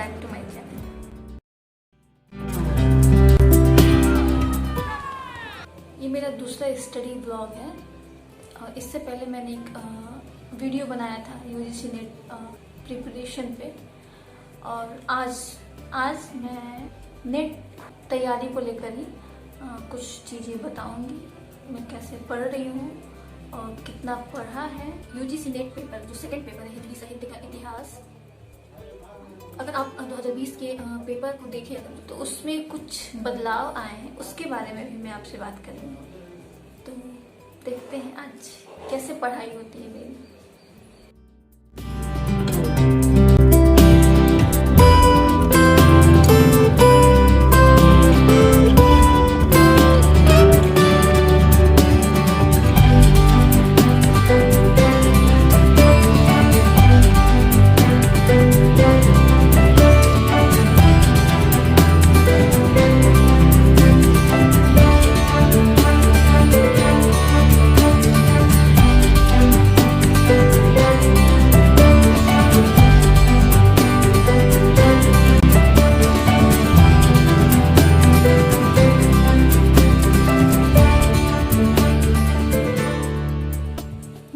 Back to my channel. ये मेरा दूसरा स्टडी ब्लॉग है। इससे पहले मैंने एक वीडियो बनाया था यूजीसी नेट प्रिपरेशन पे, और आज मैं नेट तैयारी को लेकर ही कुछ चीज़ें बताऊंगी। मैं कैसे पढ़ रही हूँ और कितना पढ़ा है। यूजीसी नेट पेपर जो सेकंड पेपर है, हिंदी साहित्य का इतिहास, अगर आप 2020 के पेपर को देखें तो उसमें कुछ बदलाव आए हैं, उसके बारे में भी मैं आपसे बात करूँगी। तो देखते हैं आज कैसे पढ़ाई होती है मेरी।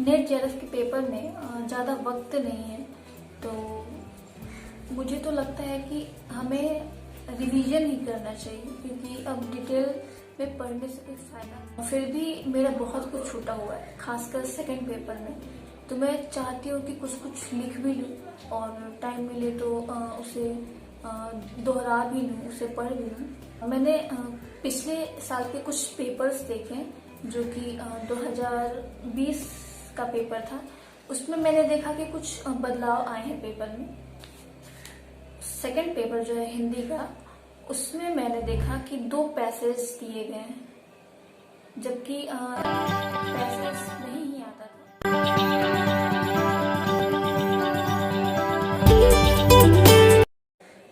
नेट जेआरएफ के पेपर में ज़्यादा वक्त नहीं है, तो मुझे तो लगता है कि हमें रिवीजन ही करना चाहिए, क्योंकि अब डिटेल में पढ़ने से कोई फायदा। फिर भी मेरा बहुत कुछ छूटा हुआ है, खासकर सेकंड पेपर में। तो मैं चाहती हूँ कि कुछ लिख भी लूँ और टाइम मिले तो उसे दोहरा भी लूँ, उसे पढ़ भी लूँ। मैंने पिछले साल के कुछ पेपर्स देखे जो कि 2020 का पेपर था। उसमें मैंने देखा कि कुछ बदलाव आए हैं पेपर में। सेकंड पेपर जो है हिंदी का, उसमें मैंने देखा कि 2 पैसेज दिए गए हैं, जबकि पैसेज नहीं ही आता था।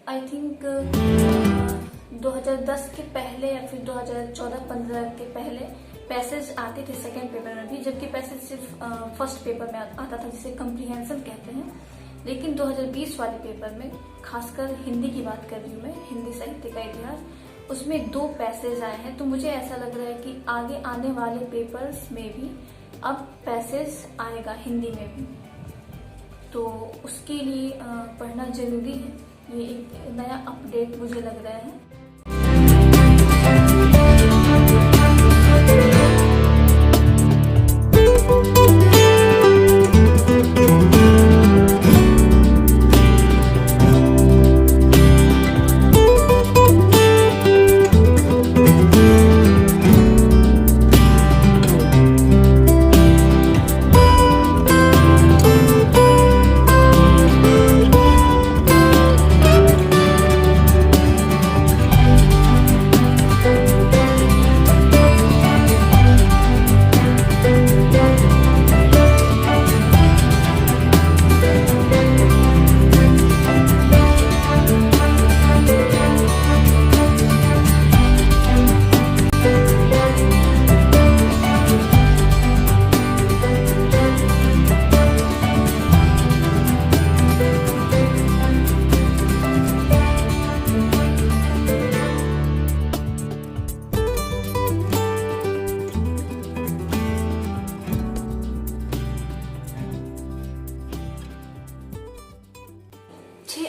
आई थिंक 2010 के पहले या फिर 2014-15 के पहले पैसेज आते थे सेकंड पेपर में भी, जबकि पैसेज सिर्फ फर्स्ट पेपर में आता था, जिसे कम्प्रीहेंशन कहते हैं। लेकिन 2020 वाले पेपर में, खासकर हिंदी की बात कर रही हूँ मैं, हिंदी साहित्य का इतिहास, उसमें 2 पैसेज आए हैं। तो मुझे ऐसा लग रहा है कि आगे आने वाले पेपर्स में भी अब पैसेज आएगा हिंदी में भी, तो उसके लिए पढ़ना जरूरी है। ये एक नया अपडेट मुझे लग रहा है।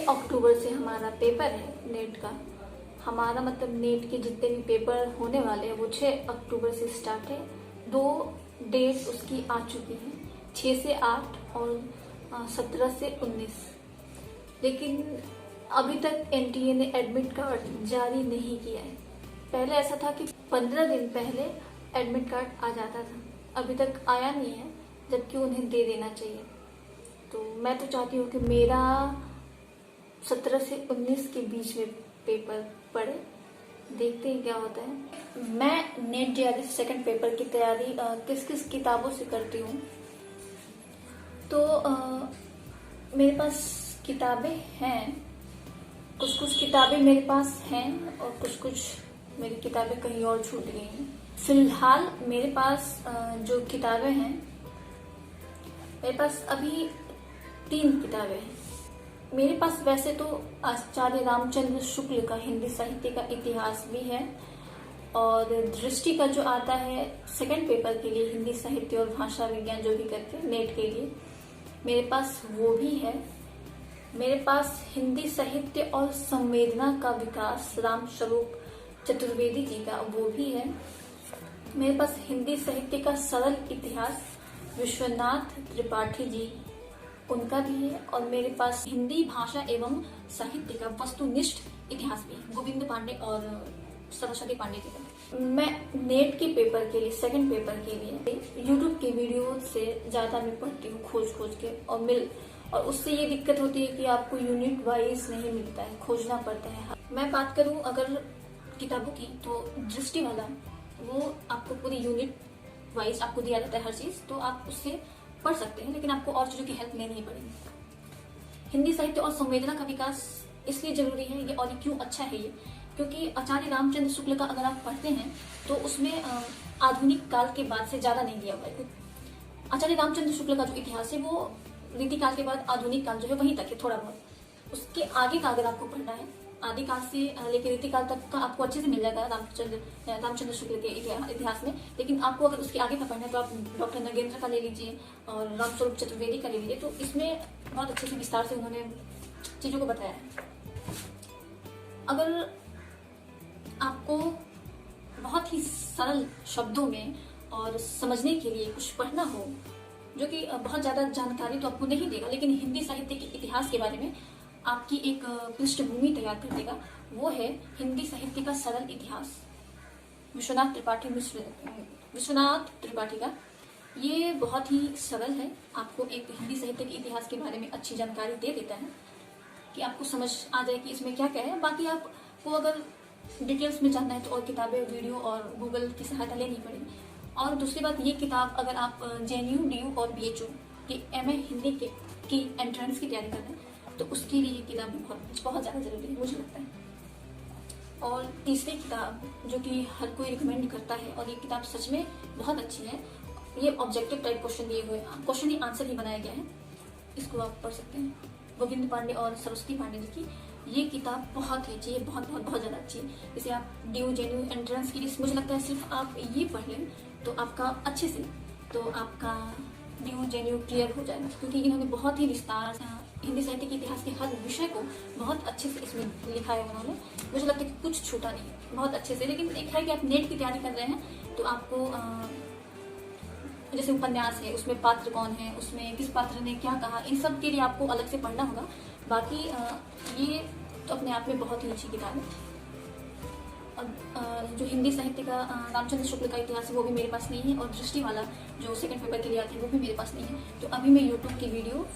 अक्टूबर से हमारा पेपर है नेट का। हमारा मतलब नेट के जितने भी पेपर होने वाले हैं वो 6 अक्टूबर से स्टार्ट है। 2 डेट उसकी आ चुकी हैं, 6 से 8 और 17 से 19। लेकिन अभी तक एनटीए ने एडमिट कार्ड जारी नहीं किया है। पहले ऐसा था कि 15 दिन पहले एडमिट कार्ड आ जाता था, अभी तक आया नहीं है, जबकि उन्हें दे देना चाहिए। तो मैं तो चाहती हूँ कि मेरा 17 से 19 के बीच में पेपर पढ़े, देखते हैं क्या होता है। मैं नेट जेआरएफ सेकंड पेपर की तैयारी किस किस किताबों से करती हूँ। तो मेरे पास किताबें हैं, कुछ किताबें मेरे पास हैं और कुछ मेरी किताबें कहीं और छूट गई हैं। फिलहाल मेरे पास जो किताबें हैं, मेरे पास अभी 3 किताबें हैं। मेरे पास वैसे तो आचार्य रामचंद्र शुक्ल का हिंदी साहित्य का इतिहास भी है, और दृष्टि का जो आता है सेकंड पेपर के लिए हिंदी साहित्य और भाषा विज्ञान जो भी करते हैं नेट के लिए, मेरे पास वो भी है। मेरे पास हिंदी साहित्य और संवेदना का विकास राम स्वरूप चतुर्वेदी जी का वो भी है। मेरे पास हिंदी साहित्य का सरल इतिहास विश्वनाथ त्रिपाठी जी उनका भी है, और मेरे पास हिंदी भाषा एवं साहित्य का वस्तुनिष्ठ इतिहास भी है गोविंद पांडे और सरस्वती पांडे जी का। मैं नेट के पेपर के लिए सेकंड पेपर के लिए यूट्यूब के वीडियो से ज्यादा मैं पढ़ती हूँ खोज के, और उससे ये दिक्कत होती है कि आपको यूनिट वाइज नहीं मिलता है, खोजना पड़ता है। मैं बात करूँ अगर किताबों की, तो दृष्टि वाला वो आपको पूरी यूनिट वाइज आपको दिया जाता है हर चीज, तो आप उससे पढ़ सकते हैं, लेकिन आपको और चीजों की हेल्प लेनी ही पड़ेगी। हिंदी साहित्य और संवेदना का विकास इसलिए जरूरी है ये, और ये क्यों अच्छा है ये, क्योंकि आचार्य रामचंद्र शुक्ल का अगर आप पढ़ते हैं तो उसमें आधुनिक काल के बाद से ज्यादा नहीं दिया हुआ है। आचार्य रामचंद्र शुक्ल का जो इतिहास है वो रीतिकाल के बाद आधुनिक काल जो है वहीं तक है, थोड़ा बहुत। उसके आगे का अगर आपको पढ़ना है, आदिकाल से लेकर रीतिकाल तक का आपको अच्छे से मिल जाएगा रामचंद्र शुक्ल के इतिहास में। लेकिन आपको अगर उसके आगे का पढ़ना है तो आप डॉक्टर नगेंद्र का ले लीजिए और रामस्वरूप चतुर्वेदी का ले लीजिए, तो इसमें बहुत अच्छे से विस्तार से उन्होंने चीजों को बताया है। अगर आपको बहुत ही सरल शब्दों में और समझने के लिए कुछ पढ़ना हो, जो कि बहुत ज्यादा जानकारी तो आपको नहीं देगा, लेकिन हिंदी साहित्य के इतिहास के बारे में आपकी एक पृष्ठभूमि तैयार कर देगा, वो है हिंदी साहित्य का सरल इतिहास विश्वनाथ त्रिपाठी का। ये बहुत ही सरल है, आपको एक हिंदी साहित्य के इतिहास के बारे में अच्छी जानकारी दे देता है कि आपको समझ आ जाए कि इसमें क्या क्या है। बाकी आपको अगर डिटेल्स में जानना है तो और किताबें, वीडियो और गूगल की सहायता लेनी पड़ेगी। और दूसरी बात, ये किताब अगर आप JNU, DU और BHU की MA हिंदी की एंट्रेंस की तैयारी कर रहे हैं तो उसके लिए ये किताब बहुत ज़्यादा जरूरी है मुझे लगता है। और तीसरी किताब जो कि हर कोई रिकमेंड करता है, और ये किताब सच में बहुत अच्छी है, ये ऑब्जेक्टिव टाइप क्वेश्चन दिए हुए, क्वेश्चन ही आंसर ही बनाया गया है, इसको आप पढ़ सकते हैं। गोविंद पांडे और सरस्वती पांडे जी की ये किताब बहुत ही अच्छी है, बहुत ज़्यादा अच्छी है। इसे आप DU, JNU एंट्रेंस के लिए मुझे लगता है सिर्फ आप ये पढ़ लें तो आपका अच्छे से आपका DU, JNU क्लियर हो जाएगा, क्योंकि इन्होंने बहुत ही विस्तार हिंदी साहित्य के इतिहास के हर विषय को बहुत अच्छे से इसमें लिखा है उन्होंने। मुझे लगता है कि कुछ छूटा नहीं है, बहुत अच्छे से। लेकिन एक है कि आप नेट की तैयारी कर रहे हैं तो आपको जैसे उपन्यास है, उसमें पात्र कौन है, उसमें किस पात्र ने क्या कहा, इन सब के लिए आपको अलग से पढ़ना होगा। बाकी ये तो अपने आप में बहुत ही अच्छी किताब है। और जो हिंदी साहित्य का रामचंद्र शुक्ल का इतिहास है वो भी मेरे पास नहीं है, और दृष्टि वाला जो सेकंड पेपर के लिए आती है वो भी मेरे पास नहीं है। तो अभी मैं यूट्यूब की वीडियो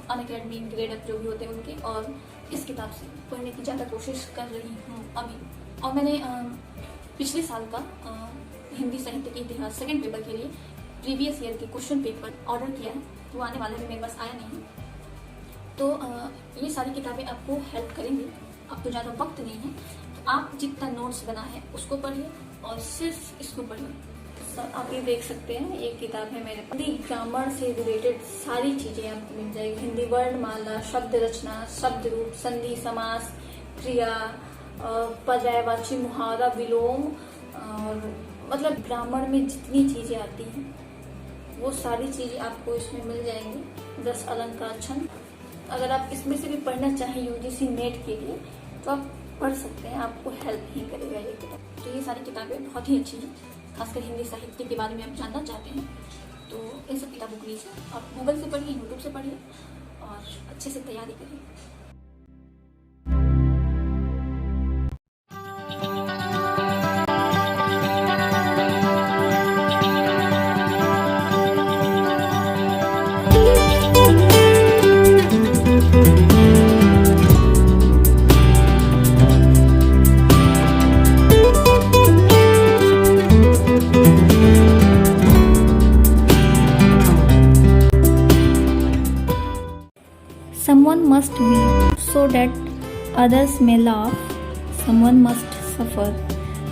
अनअकैडमी, ग्रेडअप जो भी होते हैं उनके, और इस किताब से पढ़ने की ज़्यादा कोशिश कर रही हूँ अभी। और मैंने पिछले साल का हिंदी साहित्य के इतिहास सेकंड पेपर के लिए प्रीवियस ईयर के क्वेश्चन पेपर ऑर्डर किया है, वो आने वाला है, मेरे पास आया नहीं है। तो ये सारी किताबें आपको हेल्प करेंगी। अब तो ज़्यादा वक्त नहीं है, तो आप जितना नोट्स बना है उसको पढ़िए और सिर्फ इसको पढ़िए। आप ये देख सकते हैं, ये किताब है मेरे पास। हिंदी ग्रामर से रिलेटेड सारी चीज़ें आपको मिल जाएगी। हिंदी वर्णमाला, शब्द रचना, शब्द रूप, संधि, समास, क्रिया, पर्यायवाची, मुहावरा, विलोम, और मतलब ग्रामर में जितनी चीज़ें आती हैं वो सारी चीज़ें आपको इसमें मिल जाएंगी। 10 अलंकार, छंद। अगर आप इसमें से भी पढ़ना चाहें UGC नेट के लिए तो आप पढ़ सकते हैं, आपको हेल्प ही करेगा ये किताब। तो ये सारी किताबें बहुत ही अच्छी हैं, खासकर हिंदी साहित्य के बारे में आप जानना चाहते हैं तो इन सब किताबों को लीजिए, आप गूगल से पढ़िए, यूट्यूब से पढ़िए और अच्छे से तैयारी करिए। Someone must weep so that others may laugh. Someone must suffer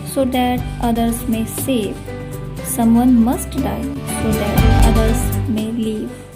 so that others may save. Someone must die so that others may live.